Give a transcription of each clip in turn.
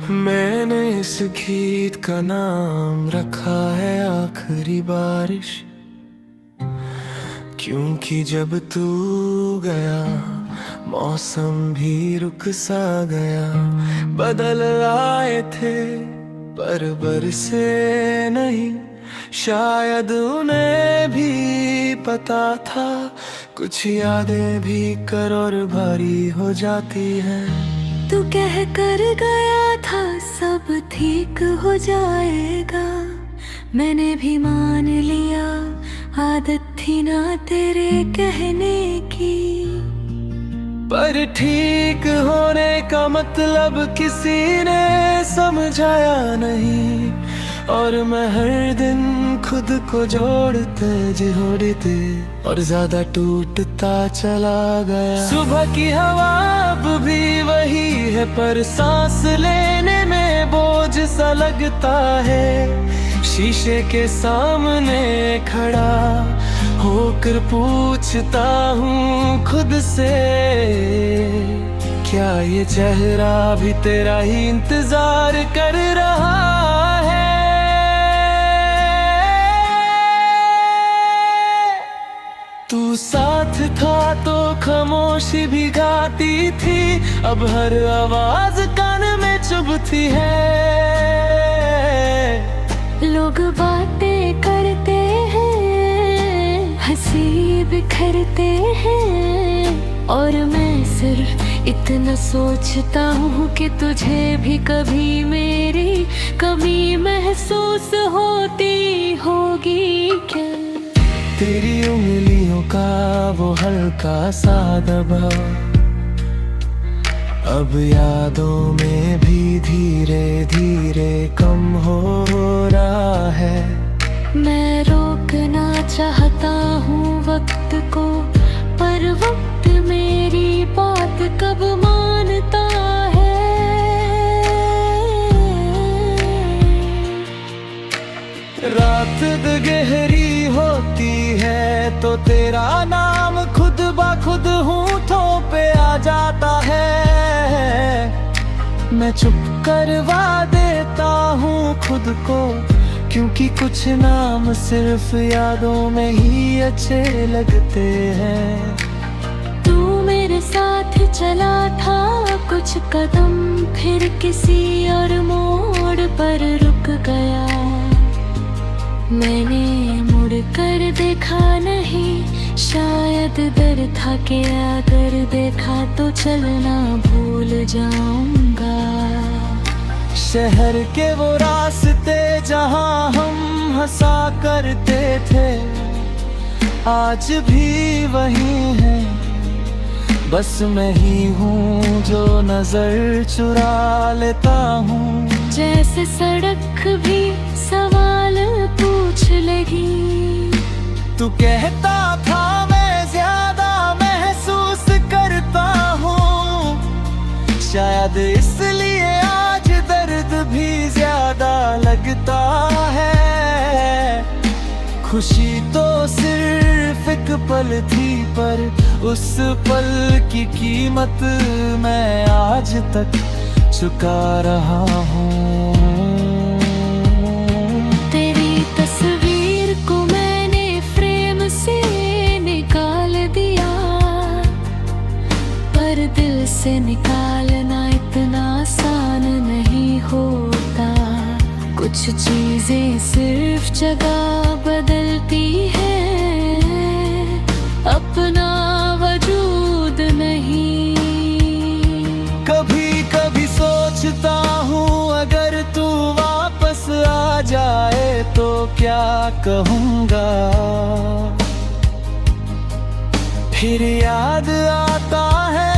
मैंने इस गीत का नाम रखा है आखिरी बारिश, क्योंकि जब तू गया मौसम भी रुक सा गया। बदल आए थे पर बरसे नहीं, शायद उन्हें भी पता था कुछ यादें भी कर और भारी हो जाती हैं। तू कह कर गया था सब ठीक हो जाएगा, मैंने भी मान लिया, आदत थी ना तेरे कहने की। पर ठीक होने का मतलब किसी ने समझाया नहीं, और मैं हर दिन खुद को जोड़ते और ज्यादा टूटता चला गया। सुबह की हवा अब भी वही है, पर सांस लेने में बोझ सा लगता है। शीशे के सामने खड़ा होकर पूछता हूँ खुद से, क्या ये चेहरा भी तेरा ही इंतजार कर रहा है? तू साथ था तो खामोशी भी गाती थी, अब हर आवाज कान में चुभती है। लोग बातें करते हैं, हंसी बिखरते हैं, और मैं सिर्फ इतना सोचता हूँ कि तुझे भी कभी मेरी कमी महसूस होती होगी क्या? तेरी उंगलियों का वो हल्का सा दबाव अब यादों में भी धीरे धीरे कम हो रहा है। मैं रोकना चाहता हूँ वक्त को, पर वक्त मेरी बात कब मानता है? रात गहरी होती है तो तेरा नाम खुद ब खुद होठों पे आ जाता है। मैं चुप करवा देता हूँ खुद को, क्योंकि कुछ नाम सिर्फ यादों में ही अच्छे लगते हैं। तू मेरे साथ चला था कुछ कदम, फिर किसी और मोड़ पर रुक गया। मैंने मुड़ कर देखा नहीं, शायद डर था कि अगर देखा तो चलना भूल जाऊंगा। शहर के वो रास्ते जहाँ हम हंसा करते थे, आज भी वही है, बस मैं ही हूँ जो नजर चुरा लेता हूँ। जैसे सड़क भी सवाल पूछ लगी, तू कहता था मैं ज्यादा महसूस करता हूँ, शायद इसलिए आज दर्द भी ज्यादा लगता है। खुशी तो सिर्फ एक पल थी, पर उस पल की कीमत मैं आज तक चुका रहा हूँ। तेरी तस्वीर को मैंने फ्रेम से निकाल दिया, पर दिल से निकालना इतना आसान नहीं होता। कुछ चीजें सिर्फ जगह बदलती हैं, अपना वजूद नहीं। कभी कभी सोचता हूँ अगर तू वापस आ जाए तो क्या कहूँगा। फिर याद आता है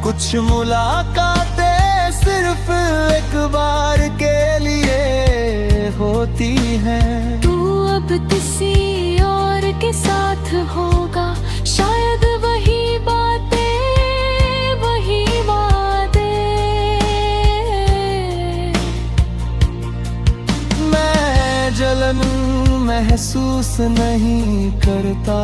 कुछ मुलाकातें सिर्फ एक बार के लिए होती हैं। तू अब किसी और के साथ होगा, शायद वही बातें वही वादे। मैं जलन महसूस नहीं करता,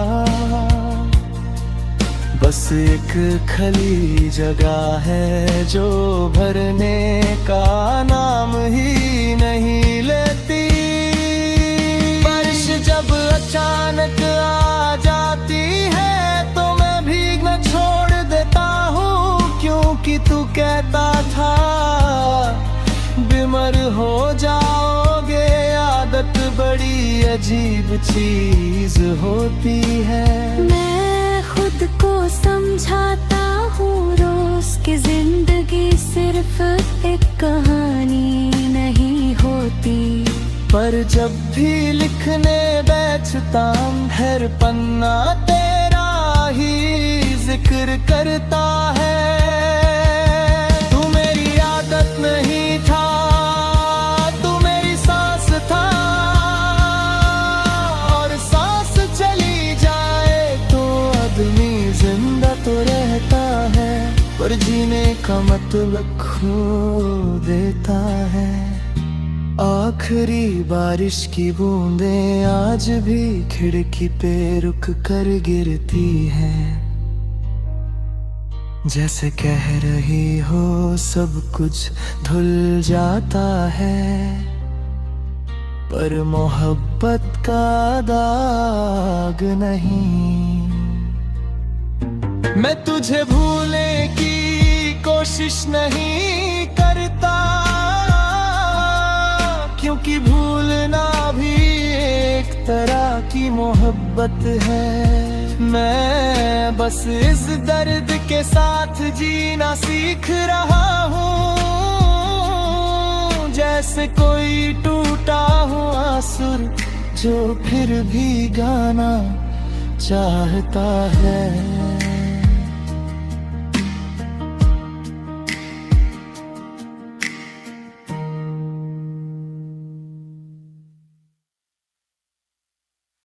बस एक खली जगह है जो भरने का नाम ही नहीं लेती। बारिश जब अचानक आ जाती है तो मैं भीगना छोड़ देता हूँ, क्योंकि तू कहता था बीमार हो जाओगे। आदत बड़ी अजीब चीज होती है। मैं खुद को समझाता हूँ रोज की जिंदगी सिर्फ एक कहानी नहीं होती। पर जब भी लिखने बैठता हूँ, हर पन्ना तेरा ही जिक्र करता है। तू मेरी आदत नहीं था, तू मेरी सांस था, और सांस चली जाए तो आदमी जिंदा तो रहता है, पर जीने का मतलब खो देता है। आखिरी बारिश की बूंदें आज भी खिड़की पे रुक कर गिरती हैं, जैसे कह रही हो सब कुछ धुल जाता है, पर मोहब्बत का दाग नहीं। मैं तुझे भूलने की कोशिश नहीं करता, क्योंकि भूलना भी एक तरह की मोहब्बत है। मैं बस इस दर्द के साथ जीना सीख रहा हूँ, जैसे कोई टूटा हुआ सुर जो फिर भी गाना चाहता है।